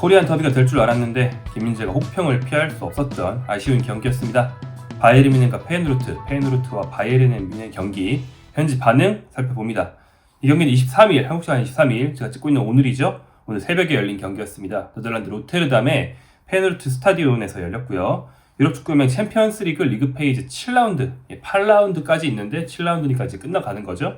코리안 더비가 될 줄 알았는데 김민재가 혹평을 피할 수 없었던 아쉬운 경기였습니다. 바이에른 뮌헨과 페이노르트와 바이에른 뮌헨 경기 현지 반응 살펴봅니다. 이 경기는 23일, 한국 시간 23일 제가 찍고 있는 오늘이죠. 오늘 새벽에 열린 경기였습니다. 네덜란드 로테르담의 페이노르트 스타디온에서 열렸고요. 유럽 축구연맹 챔피언스 리그 페이지 7라운드, 8라운드까지 있는데 7라운드니까 이제 끝나가는 거죠.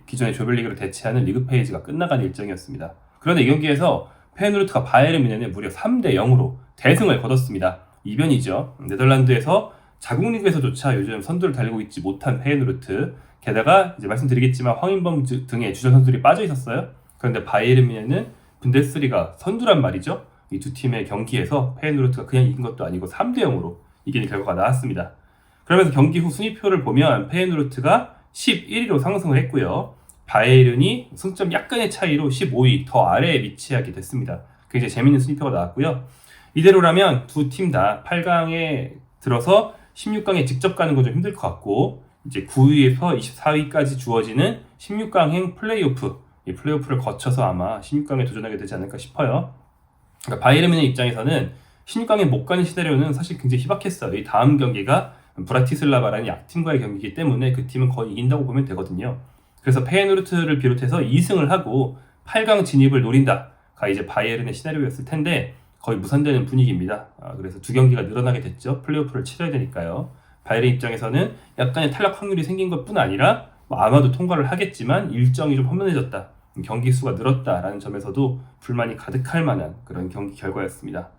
기존의 조별리그를 대체하는 리그 페이지가 끝나가는 일정이었습니다. 그런데 이 경기에서 페이노르트가 바이에른 뮌헨을 무려 3대 0으로 대승을 거뒀습니다. 이변이죠. 네덜란드에서 자국 리그에서조차 요즘 선두를 달리고 있지 못한 페이노르트, 게다가 이제 말씀드리겠지만 황인범 등의 주전 선수들이 빠져 있었어요. 그런데 바이에른 뮌헨은 분데스리가 선두란 말이죠. 이 두 팀의 경기에서 페이노르트가 그냥 이긴 것도 아니고 3대 0으로 이기는 결과가 나왔습니다. 그러면서 경기 후 순위표를 보면 페이노르트가 11위로 상승을 했고요. 바이에른이 승점 약간의 차이로 15위 더 아래에 위치하게 됐습니다. 굉장히 재밌는 순위표가 나왔고요. 이대로라면 두 팀 다 8강에 들어서 16강에 직접 가는 건 좀 힘들 것 같고, 이제 9위에서 24위까지 주어지는 16강행 플레이오프, 이 플레이오프를 거쳐서 아마 16강에 도전하게 되지 않을까 싶어요. 그러니까 바이에른 뮌헨 입장에서는 16강에 못 가는 시나리오는 사실 굉장히 희박했어요. 이 다음 경기가 브라티슬라바라는 약팀과의 경기이기 때문에 그 팀은 거의 이긴다고 보면 되거든요. 그래서 페이노르트를 비롯해서 2승을 하고 8강 진입을 노린다가 이제 바이에른의 시나리오였을 텐데 거의 무산되는 분위기입니다. 그래서 두 경기가 늘어나게 됐죠. 플레이오프를 치러야 되니까요. 바이에른 입장에서는 약간의 탈락 확률이 생긴 것뿐 아니라 아마도 통과를 하겠지만 일정이 좀 험난해졌다, 경기 수가 늘었다라는 점에서도 불만이 가득할 만한 그런 경기 결과였습니다.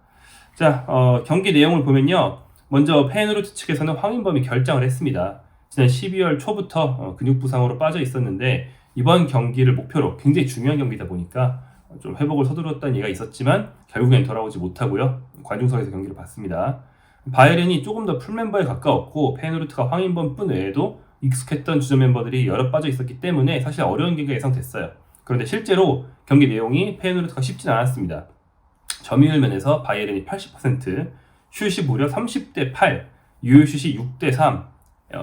자, 경기 내용을 보면요. 먼저 페이노르트 측에서는 황인범이 결장을 했습니다. 지난 12월 초부터 근육 부상으로 빠져 있었는데 이번 경기를 목표로, 굉장히 중요한 경기다 보니까 좀 회복을 서두르었다는 얘기가 있었지만 결국엔 돌아오지 못하고요. 관중석에서 경기를 봤습니다. 바이에른이 조금 더 풀멤버에 가까웠고 페이노르트가 황인범뿐 외에도 익숙했던 주전 멤버들이 여러 빠져 있었기 때문에 사실 어려운 경기가 예상됐어요. 그런데 실제로 경기 내용이 페이노르트가 쉽진 않았습니다. 점유율 면에서 바이에른이 80%, 슛이 무려 30대 8, 유효슛이 6대 3,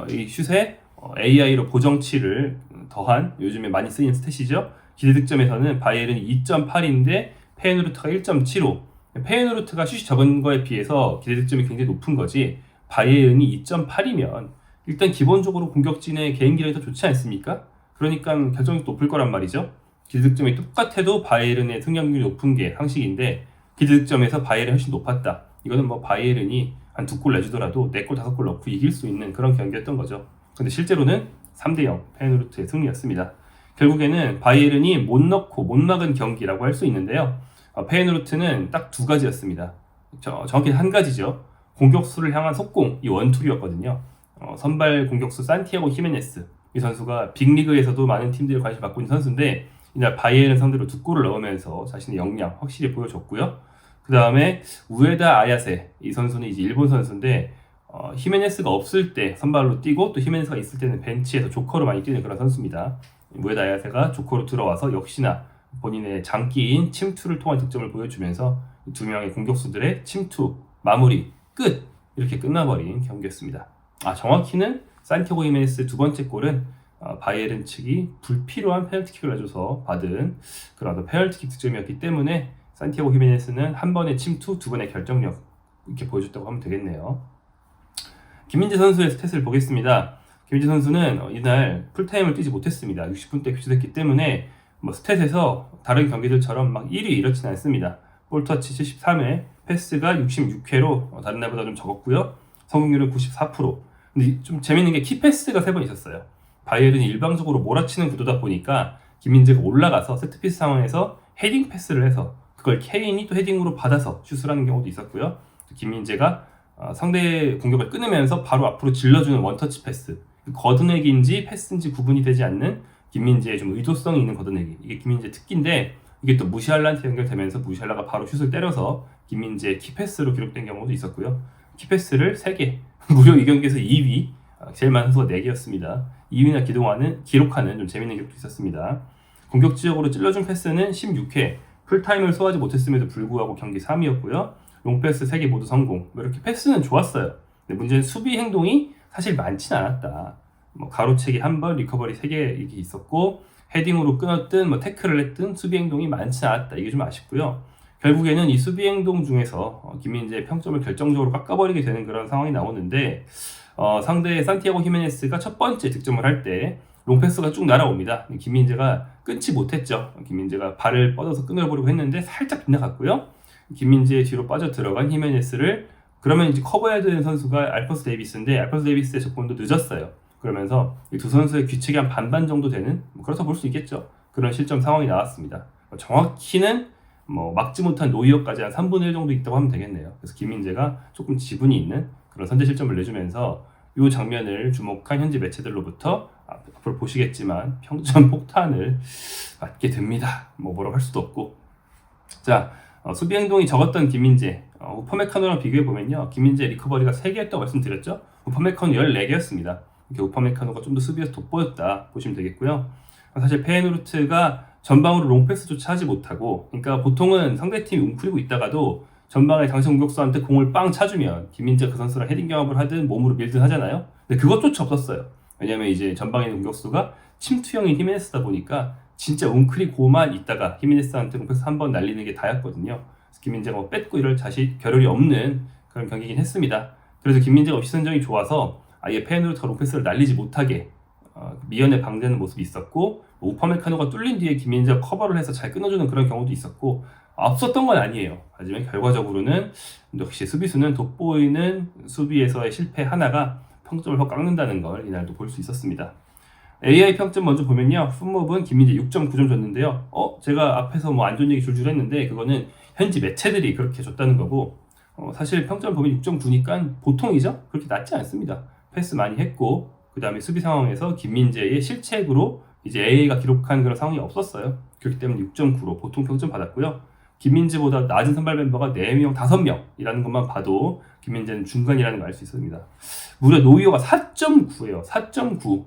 이 슛에 AI로 보정치를 더한 요즘에 많이 쓰이는 스탯이죠. 기대득점에서는 바이에른이 2.8인데 페이노르트가 1.75. 페이노르트가 슛이 적은 거에 비해서 기대득점이 굉장히 높은 거지, 바이에른이 2.8이면 일단 기본적으로 공격진의 개인기량이 더 좋지 않습니까? 그러니까 결정력도 높을 거란 말이죠. 기대득점이 똑같아도 바이에른의 승격률이 높은 게 상식인데 기대득점에서 바이에른이 훨씬 높았다. 이거는 뭐 바이에른이 한 2골 내주더라도 4골 5골 넣고 이길 수 있는 그런 경기였던 거죠. 근데 실제로는 3대 0 페이노르트의 승리였습니다. 결국에는 바이에른이 못 넣고 못 막은 경기라고 할 수 있는데요. 페이노르트는 딱 두 가지였습니다. 정확히 한 가지죠. 공격수를 향한 속공, 이 원투리였거든요. 선발 공격수 산티아고 히메네스, 이 선수가 빅리그에서도 많은 팀들이 관심 받고 있는 선수인데 이날 바이에른 상대로 2골을 넣으면서 자신의 역량 확실히 보여줬고요. 그 다음에 우에다 아야세, 이 선수는 이제 일본 선수인데 히메네스가 없을 때 선발로 뛰고 또 히메네스가 있을 때는 벤치에서 조커로 많이 뛰는 그런 선수입니다. 우에다 아야세가 조커로 들어와서 역시나 본인의 장기인 침투를 통한 득점을 보여주면서 두 명의 공격수들의 침투, 마무리, 끝! 이렇게 끝나버린 경기였습니다. 정확히는 산티아고 히메네스 두 번째 골은 바이에른 측이 불필요한 페널티킥을 내줘서 받은 그런 페널티킥 득점이었기 때문에 산티아고 히메네스는 한 번의 침투, 두 번의 결정력, 이렇게 보여줬다고 하면 되겠네요. 김민재 선수의 스탯을 보겠습니다. 김민재 선수는 이날 풀타임을 뛰지 못했습니다. 60분 대 교체됐기 때문에 스탯에서 다른 경기들처럼 막 1위 이렇지는 않습니다. 볼터치 73회, 패스가 66회로 다른 날보다 좀 적었고요. 성공률은 94%. 근데 좀 재밌는 게 키패스가 3번 있었어요. 바이에른이 일방적으로 몰아치는 구도다 보니까 김민재가 올라가서 세트피스 상황에서 헤딩 패스를 해서 그걸 케인이 또 헤딩으로 받아서 슛을 하는 경우도 있었고요. 김민재가 상대의 공격을 끊으면서 바로 앞으로 질러주는 원터치 패스, 걷어내기인지 패스인지 구분이 되지 않는 김민재의 좀 의도성이 있는 걷어내기, 이게 김민재의 특기인데 이게 또 무시알라한테 연결되면서 무시알라가 바로 슛을 때려서 김민재의 키패스로 기록된 경우도 있었고요. 키패스를 3개, 무려 이 경기에서 2위, 제일 많은 선수가 4개였습니다. 2위나 기록하는 좀 재밌는 기록도 있었습니다. 공격 지역으로 찔러준 패스는 16회, 풀타임을 소화하지 못했음에도 불구하고 경기 3위였고요. 롱패스 3개 모두 성공. 이렇게 패스는 좋았어요. 근데 문제는 수비 행동이 사실 많지는 않았다. 가로채기 1번, 리커버리 3개 이렇게 있었고 헤딩으로 끊었든 태클을 했든 수비 행동이 많지 않았다. 이게 좀 아쉽고요. 결국에는 이 수비 행동 중에서 김민재의 평점을 결정적으로 깎아버리게 되는 그런 상황이 나오는데 상대의 산티아고 히메네스가 첫 번째 득점을 할 때 롱패스가 쭉 날아옵니다. 김민재가 끊지 못했죠. 김민재가 발을 뻗어서 끊어보려고 했는데 살짝 빗나갔고요. 김민재의 뒤로 빠져 들어간 히메네스를 그러면 이제 커버해야 되는 선수가 알폰소 데이비스인데 알폰소 데이비스의 접근도 늦었어요. 그러면서 이 두 선수의 귀책이 한 반반 정도 되는 그렇다 볼 수 있겠죠. 그런 실점 상황이 나왔습니다. 정확히는 막지 못한 노이어까지 한 3분의 1 정도 있다고 하면 되겠네요. 그래서 김민재가 조금 지분이 있는 그런 선제 실점을 내주면서 이 장면을 주목한 현지 매체들로부터 앞으로 보시겠지만 평점 폭탄을 맞게 됩니다. 뭐라고 할 수도 없고. 자, 수비 행동이 적었던 김민재, 우퍼메카노랑 비교해보면요. 김민재 리커버리가 3개였다고 말씀드렸죠. 우퍼메카노 14개였습니다. 이렇게 우퍼메카노가 좀 더 수비에서 돋보였다 보시면 되겠고요. 사실 페이누르트가 전방으로 롱패스조차 하지 못하고, 그러니까 보통은 상대팀이 웅크리고 있다가도 전방에 당시 공격수한테 공을 빵 차주면 김민재 그 선수랑 헤딩 경합을 하든 몸으로 밀든 하잖아요. 근데 그것조차 없었어요. 왜냐면 이제 전방에 있는 공격수가 침투형인 히메네스다 보니까 진짜 웅크리고만 있다가 히메네스한테 롱패스 한 번 날리는 게 다였거든요. 그래서 김민재가 뺏고 이럴 겨를이 없는 그런 경기이긴 했습니다. 그래서 김민재가 시선점이 좋아서 아예 페이누르트가 롱패스를 날리지 못하게 미연에 방대는 모습이 있었고, 우퍼메카노가 뚫린 뒤에 김민재가 커버를 해서 잘 끊어주는 그런 경우도 있었고, 없었던 건 아니에요. 하지만 결과적으로는 역시 수비수는 돋보이는 수비에서의 실패 하나가 평점을 확 깎는다는 걸 이날도 볼 수 있었습니다. AI 평점 먼저 보면요. 풋몹은 김민재 6.9점 줬는데요. 제가 앞에서 안 좋은 얘기 줄줄 했는데 그거는 현지 매체들이 그렇게 줬다는 거고, 사실 평점 보면 6.9니까 보통이죠? 그렇게 낮지 않습니다. 패스 많이 했고, 그 다음에 수비 상황에서 김민재의 실책으로 이제 AA가 기록한 그런 상황이 없었어요. 그렇기 때문에 6.9로 보통 평점 받았고요. 김민재보다 낮은 선발 멤버가 4명, 5명이라는 것만 봐도 김민재는 중간이라는 걸 알 수 있습니다. 무려 노이어가 4.9예요. 4.9.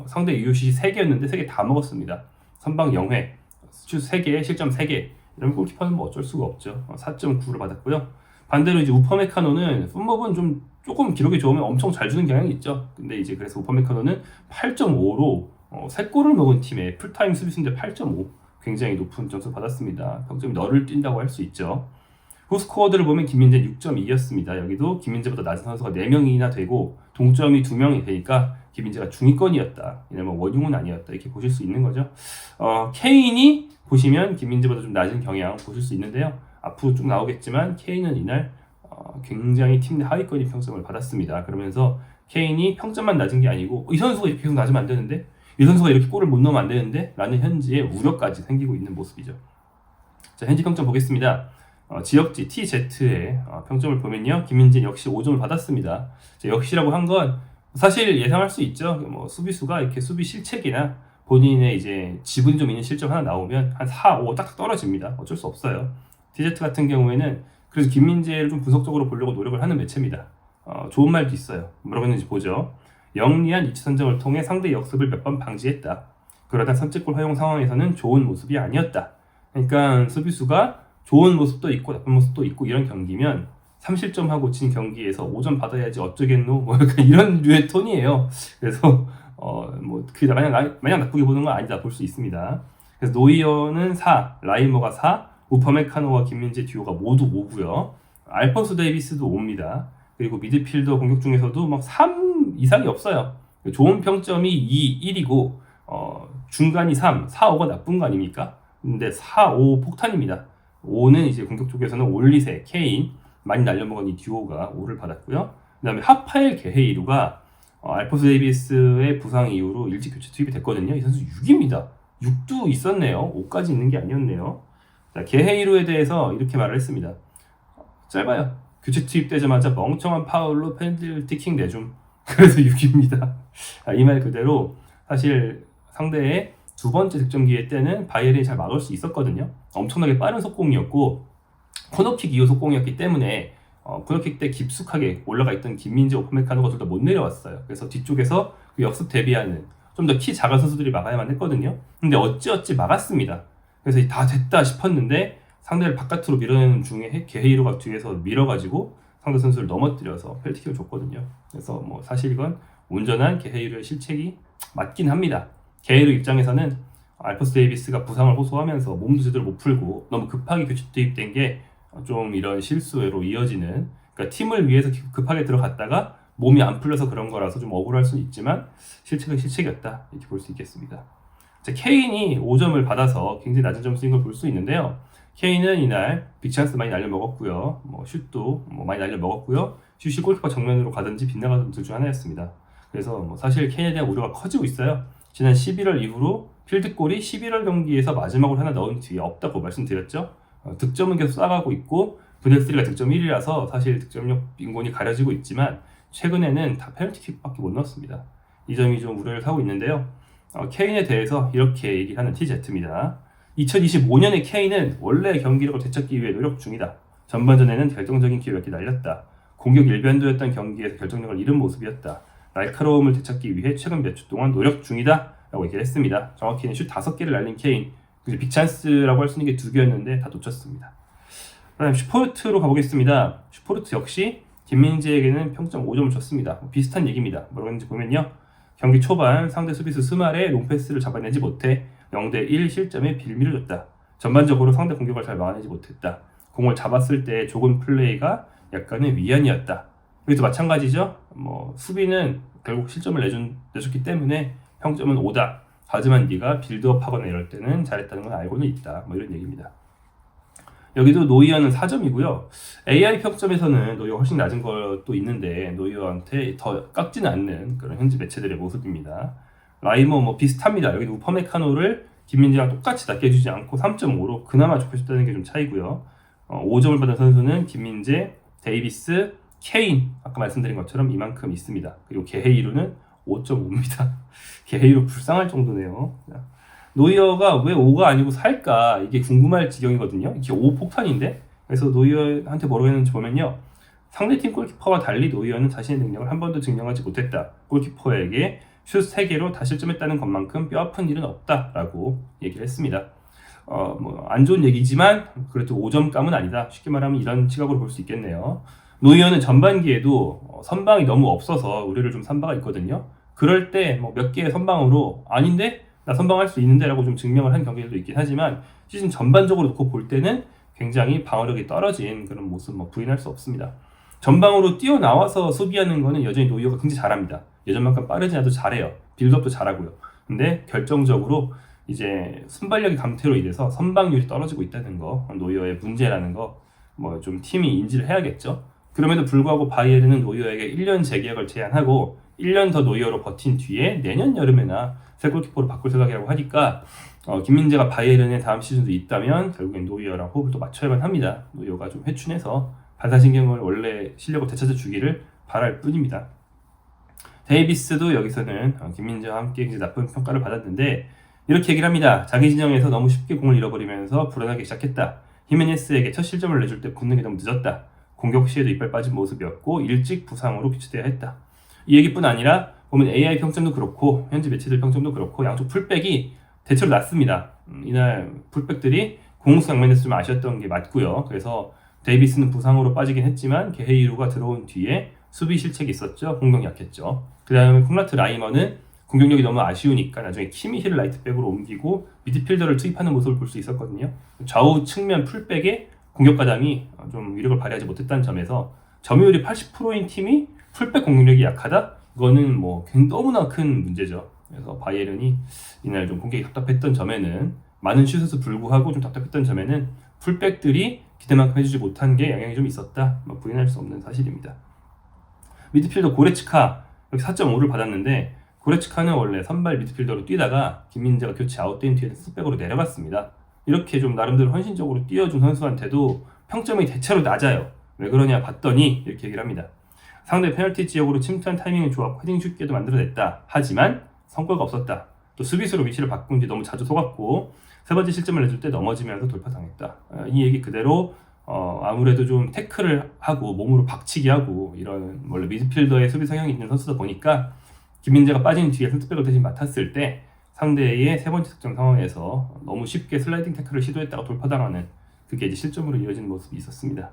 상대 UCC 3개였는데 3개 다 먹었습니다. 선방 0회, 슛 3개, 실점 3개. 이런 골키퍼는 어쩔 수가 없죠. 4.9를 받았고요. 반대로 이제 우퍼메카노는 풋몹은 조금 기록이 좋으면 엄청 잘 주는 경향이 있죠. 근데 이제 그래서 우퍼메카노는 8.5로 3골을 먹은 팀의 풀타임 수비수인데 8.5. 굉장히 높은 점수 받았습니다. 평점이 너를 뛴다고 할 수 있죠. 후스코어들을 보면 김민재 6.2였습니다. 여기도 김민재보다 낮은 선수가 4명이나 되고 동점이 2명이 되니까 김민재가 중위권이었다. 왜냐면 원흉은 아니었다. 이렇게 보실 수 있는 거죠. 케인이 보시면 김민재보다 좀 낮은 경향 보실 수 있는데요. 앞으로 쭉 나오겠지만 케인은 이날 굉장히 팀 내 하위권이 평점을 받았습니다. 그러면서 케인이 평점만 낮은 게 아니고 이 선수가 이렇게 계속 낮으면 안 되는데, 이 선수가 이렇게 골을 못 넣으면 안 되는데 라는 현지의 우려까지 생기고 있는 모습이죠. 자, 현지 평점 보겠습니다. 지역지 TZ의 평점을 보면요. 김민재 역시 5점을 받았습니다. 역시라고 한 건 사실 예상할 수 있죠. 수비수가 이렇게 수비 실책이나 본인의 이제 지분이 좀 있는 실점 하나 나오면 한 4, 5 딱딱 떨어집니다. 어쩔 수 없어요. TZ 같은 경우에는 그래서 김민재를 좀 분석적으로 보려고 노력을 하는 매체입니다. 좋은 말도 있어요. 뭐라고 했는지 보죠. 영리한 위치 선정을 통해 상대의 역습을 몇 번 방지했다. 그러다 선제골 허용 상황에서는 좋은 모습이 아니었다. 그러니까 수비수가 좋은 모습도 있고 나쁜 모습도 있고 이런 경기면 3실점하고 진 경기에서 5점 받아야지 어쩌겠노? 약간 이런 류의 톤이에요. 그래서 그게 마냥 나쁘게 보는 건 아니다 볼 수 있습니다. 그래서 노이어는 4, 라이머가 4, 우퍼메카노와 김민재 듀오가 모두 5고요. 알폰소 데이비스도 5입니다. 그리고 미드필더 공격 중에서도 3 이상이 없어요. 좋은 평점이 2, 1이고 중간이 3, 4, 5가 나쁜 거 아닙니까? 근데 4, 5 폭탄입니다. 5는 이제 공격 쪽에서는 올리세, 케인, 많이 날려먹은 이 듀오가 5를 받았고요. 그 다음에 하파엘 게헤이루가 알폰소 데이비스의 부상 이후로 일찍 교체 투입이 됐거든요. 이 선수 6입니다. 6도 있었네요. 5까지 있는 게 아니었네요. 자, 게헤이루에 대해서 이렇게 말을 했습니다. 짧아요. 교체 투입되자마자 멍청한 파울로 펜널티킥 내줌. 그래서 6입니다. 이 말 그대로 사실 상대의 두 번째 득점 기회 때는 바이에른이 잘 막을 수 있었거든요. 엄청나게 빠른 속공이었고 코너킥 이후 속공이었기 때문에 코너킥 때 깊숙하게 올라가 있던 김민재, 오퍼메카노가 둘 다 못 내려왔어요. 그래서 뒤쪽에서 그 역습 대비하는 좀 더 키 작은 선수들이 막아야만 했거든요. 근데 어찌어찌 막았습니다. 그래서 다 됐다 싶었는데 상대를 바깥으로 밀어내는 중에 게헤이루가 뒤에서 밀어가지고 상대 선수를 넘어뜨려서 펠티킥을 줬거든요. 그래서 사실 이건 온전한 게헤이루의 실책이 맞긴 합니다. 게헤이루 입장에서는 알퍼스 데이비스가 부상을 호소하면서 몸도 제대로 못 풀고 너무 급하게 교체 투입된 게 좀 이런 실수로 이어지는, 그러니까 팀을 위해서 급하게 들어갔다가 몸이 안 풀려서 그런 거라서 좀 억울할 수는 있지만 실책은 실책이었다, 이렇게 볼 수 있겠습니다. 케인이 5점을 받아서 굉장히 낮은 점수인 걸 볼 수 있는데요. 케인은 이날 빅찬스 많이 날려먹었고요. 슛도 많이 날려먹었고요. 슛이 골키퍼 정면으로 가든지 빗나가던 둘 중 하나였습니다. 그래서 사실 케인에 대한 우려가 커지고 있어요. 지난 11월 이후로 필드골이 11월 경기에서 마지막으로 하나 넣은 뒤에 없다고 말씀드렸죠. 득점은 계속 쌓아가고 있고 분데스리가 득점 1위라서 사실 득점력 빈곤이 가려지고 있지만 최근에는 다 페널티킥밖에 못 넣었습니다. 이 점이 좀 우려를 사고 있는데요. 케인에 대해서 이렇게 얘기하는 TZ입니다. 2025년의 케인은 원래 경기력을 되찾기 위해 노력 중이다. 전반전에는 결정적인 기회가 날렸다. 공격 일변도였던 경기에서 결정력을 잃은 모습이었다. 날카로움을 되찾기 위해 최근 몇 주 동안 노력 중이다 라고 얘기를 했습니다. 정확히는 슛 5개를 날린 케인, 빅찬스라고 할 수 있는 게 2개였는데 다 놓쳤습니다. 그 다음 슈포르트로 가보겠습니다. 슈포르트 역시 김민재에게는 평점 5점을 줬습니다. 비슷한 얘기입니다. 뭐라고 했는지 보면요, 경기 초반 상대 수비수 스말의 롱패스를 잡아내지 못해 0대1 실점에 빌미를 줬다. 전반적으로 상대 공격을 잘 막아내지 못했다. 공을 잡았을 때 조금 플레이가 약간의 위안이었다. 여기도 마찬가지죠. 수비는 결국 실점을 내줬기 때문에 평점은 5다. 하지만 네가 빌드업하거나 이럴 때는 잘했다는 건 알고는 있다. 이런 얘기입니다. 여기도 노이어는 4점이고요. AI 평점에서는 노이어가 훨씬 낮은 것도 있는데 노이어한테 더 깎지는 않는 그런 현지 매체들의 모습입니다. 라이머 비슷합니다. 여기도 우퍼메카노를 김민재랑 똑같이 낮게 주지 않고 3.5로 그나마 좁혀줬다는 게 좀 차이고요. 5점을 받은 선수는 김민재, 데이비스, 케인, 아까 말씀드린 것처럼 이만큼 있습니다. 그리고 게헤이루는 5.5입니다. 게헤이루 불쌍할 정도네요. 노이어가 왜 5가 아니고 4일까, 이게 궁금할 지경이거든요. 이게 5 폭탄인데. 그래서 노이어한테 뭐라고 했는지 보면요, 상대팀 골키퍼와 달리 노이어는 자신의 능력을 한 번도 증명하지 못했다. 골키퍼에게 슛 3개로 다 실점했다는 것만큼 뼈아픈 일은 없다라고 얘기를 했습니다. 안 좋은 얘기지만 그래도 5점감은 아니다. 쉽게 말하면 이런 시각으로 볼 수 있겠네요. 노이어는 전반기에도 선방이 너무 없어서 우려를 좀 산 바가 있거든요. 그럴 때 몇 개의 선방으로 아닌데 나 선방할 수 있는데 라고 좀 증명을 한 경기들도 있긴 하지만 시즌 전반적으로 놓고 볼 때는 굉장히 방어력이 떨어진 그런 모습 부인할 수 없습니다. 전방으로 뛰어나와서 수비하는 거는 여전히 노이어가 굉장히 잘합니다. 예전만큼 빠르지 않아도 잘해요. 빌드업도 잘하고요. 근데 결정적으로 이제 순발력의 감퇴로 인해서 선방률이 떨어지고 있다는 거, 노이어의 문제라는 거 좀 팀이 인지를 해야겠죠. 그럼에도 불구하고 바이에른은 노이어에게 1년 재계약을 제안하고 1년 더 노이어로 버틴 뒤에 내년 여름에나 새 골키퍼로 바꿀 생각이라고 하니까 김민재가 바이에른의 다음 시즌도 있다면 결국엔 노이어랑 호흡을 또 맞춰야만 합니다. 노이어가 좀 회춘해서 반사신경을 원래 실력을 되찾아 주기를 바랄 뿐입니다. 데이비스도 여기서는 김민재와 함께 굉장히 나쁜 평가를 받았는데 이렇게 얘기를 합니다. 자기 진영에서 너무 쉽게 공을 잃어버리면서 불안하기 시작했다. 히메네스에게 첫 실점을 내줄 때 붙는 게 너무 늦었다. 공격 시에도 이빨 빠진 모습이었고 일찍 부상으로 교체돼야 했다. 이 얘기뿐 아니라 보면 AI 평점도 그렇고 현지 매체들 평점도 그렇고 양쪽 풀백이 대체로 낮습니다. 이날 풀백들이 공수 장면에서 좀 아쉬웠던 게 맞고요. 그래서 데이비스는 부상으로 빠지긴 했지만 게헤이루가 들어온 뒤에 수비 실책이 있었죠. 공격 약했죠. 그 다음에 콩라트 라이머는 공격력이 너무 아쉬우니까 나중에 키미히를 라이트백으로 옮기고 미드필더를 투입하는 모습을 볼 수 있었거든요. 좌우 측면 풀백의 공격 가담이 좀 위력을 발휘하지 못했다는 점에서 점유율이 80%인 팀이 풀백 공격력이 약하다? 이거는 너무나 큰 문제죠. 그래서 바이에른이 이날 좀 공격이 답답했던 점에는, 많은 슛에도 불구하고 좀 답답했던 점에는 풀백들이 기대만큼 해주지 못한 게 영향이 좀 있었다. 부인할 수 없는 사실입니다. 미드필더 고레츠카 여기 4.5를 받았는데, 고레츠카는 원래 선발 미드필더로 뛰다가 김민재가 교체 아웃된 뒤에 센터백으로 내려갔습니다. 이렇게 좀 나름대로 헌신적으로 뛰어준 선수한테도 평점이 대체로 낮아요. 왜 그러냐 봤더니 이렇게 얘기를 합니다. 상대 페널티 지역으로 침투한 타이밍은 좋았고 헤딩 슛기도 만들어냈다. 하지만 성과가 없었다. 또 수비수로 위치를 바꾼 뒤 너무 자주 속았고 세 번째 실점을 내줄 때 넘어지면서 돌파당했다. 이 얘기 그대로 아무래도 좀 태클을 하고 몸으로 박치기 하고 이런 원래 미드필더의 수비 성향이 있는 선수다 보니까 김민재가 빠진 뒤에 센터백을 대신 맡았을 때 상대의 세 번째 득점 상황에서 너무 쉽게 슬라이딩 태클을 시도했다가 돌파당하는, 그게 이제 실점으로 이어지는 모습이 있었습니다.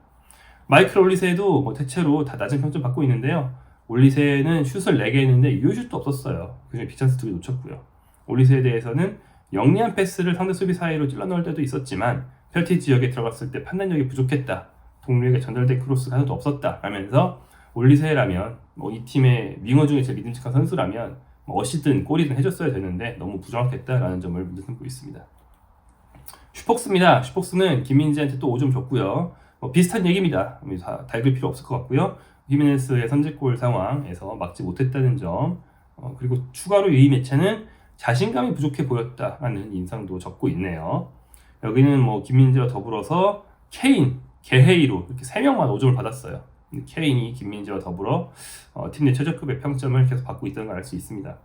마이클 올리세도 대체로 다 낮은 평점 받고 있는데요. 올리세는 슛을 4개 했는데 유효슛도 없었어요. 그중에 빅찬스 2개 놓쳤고요. 올리세에 대해서는 영리한 패스를 상대 수비 사이로 찔러 넣을 때도 있었지만 페널티 지역에 들어갔을 때 판단력이 부족했다. 동료에게 전달된 크로스가 하나도 없었다. 라면서 올리세라면 이 팀의 윙어 중에 제일 믿음직한 선수라면 어시든 골이든 해줬어야 되는데 너무 부정확했다라는 점을 문제삼고 있습니다. 슈폭스입니다. 슈폭스는 김민재한테 또 5점 줬고요. 비슷한 얘기입니다. 다 달글 필요 없을 것 같고요. 히메네스의 선제골 상황에서 막지 못했다는 점, 그리고 추가로 이 매체는 자신감이 부족해 보였다라는 인상도 적고 있네요. 여기는 김민재와 더불어서 케인, 게헤이로 이렇게 3명만 5점을 받았어요. 케인이 김민재와 더불어 팀 내 최저급의 평점을 계속 받고 있다는 걸 알 수 있습니다.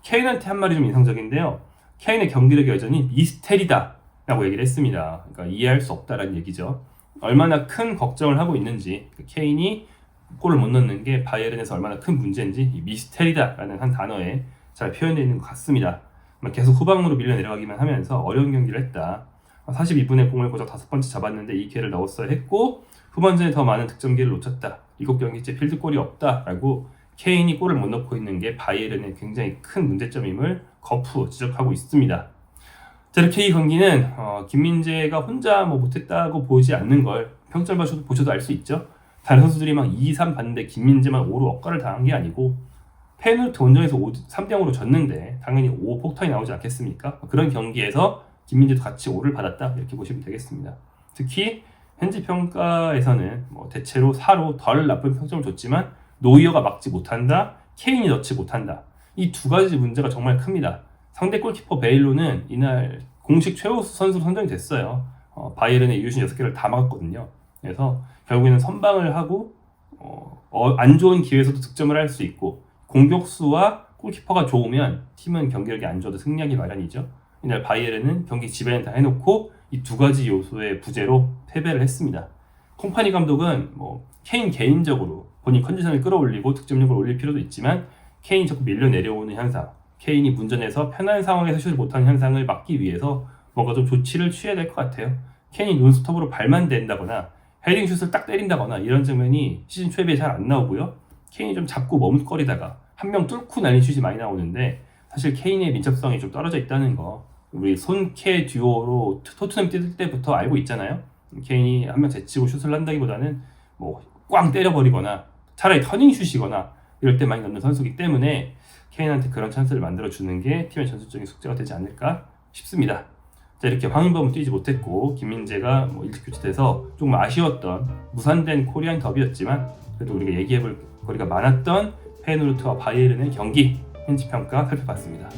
케인한테 한 말이 좀 인상적인데요. 케인의 경기력이 여전히 미스테리다 라고 얘기를 했습니다. 그러니까 이해할 수 없다라는 얘기죠. 얼마나 큰 걱정을 하고 있는지, 케인이 골을 못 넣는 게 바이에른에서 얼마나 큰 문제인지 이 미스테리다라는 한 단어에 잘 표현되어 있는 것 같습니다. 계속 후방으로 밀려 내려가기만 하면서 어려운 경기를 했다. 42분에 공을 고작 5번째 잡았는데 이 기회를 넣었어야 했고 후반전에 더 많은 득점 기회를 놓쳤다. 7경기째 필드골이 없다라고 케인이 골을 못 넣고 있는 게 바이에른의 굉장히 큰 문제점임을 거푸 지적하고 있습니다. 자, 이렇게 이 경기는 김민재가 혼자 못했다고 보지 않는 걸 평점 보셔도 알 수 있죠. 다른 선수들이 막 2-3 봤는데 김민재만 5로 억가를 당한 게 아니고 페널티 원정에서 3대0으로 졌는데 당연히 5 폭탄이 나오지 않겠습니까? 그런 경기에서 김민재도 같이 5를 받았다 이렇게 보시면 되겠습니다. 특히 현지 평가에서는 대체로 4로 덜 나쁜 평점을 줬지만 노이어가 막지 못한다, 케인이 넣지 못한다. 이 두 가지 문제가 정말 큽니다. 상대 골키퍼 베일로는 이날 공식 최우수 선수로 선정이 됐어요. 바이에른의 이유신 6개를 다 막았거든요. 그래서 결국에는 선방을 하고 안 좋은 기회에서도 득점을 할 수 있고 공격수와 골키퍼가 좋으면 팀은 경기력이 안 좋아도 승리하기 마련이죠. 이날 바이에른은 경기 지배는 다 해놓고 이 두 가지 요소의 부재로 패배를 했습니다. 콤파니 감독은 케인 개인적으로 본인 컨디션을 끌어올리고 득점력을 올릴 필요도 있지만 케인이 자꾸 밀려 내려오는 현상, 케인이 문전에서 편한 상황에서 슛을 못하는 현상을 막기 위해서 뭔가 좀 조치를 취해야 될 것 같아요. 케인이 논스톱으로 발만 댄다거나 헤딩 슛을 딱 때린다거나 이런 장면이 시즌 초에 잘 안 나오고요. 케인이 좀 잡고 머뭇거리다가 한 명 뚫고 날린 슛이 많이 나오는데 사실 케인의 민첩성이 좀 떨어져 있다는 거 우리 손케 듀오로 토트넘 뛸 때부터 알고 있잖아요. 케인이 한 명 제치고 슛을 한다기보다는 꽝 때려버리거나 차라리 터닝슛이거나 이럴 때 많이 넣는 선수이기 때문에 케인한테 그런 찬스를 만들어주는 게 팀의 전술적인 숙제가 되지 않을까 싶습니다. 자, 이렇게 황인범은 뛰지 못했고 김민재가 일찍 교체돼서 조금 아쉬웠던 무산된 코리안 더비였지만 그래도 우리가 얘기해볼 거리가 많았던 페이노르트와 바이에른의 경기 현지평가 살펴봤습니다.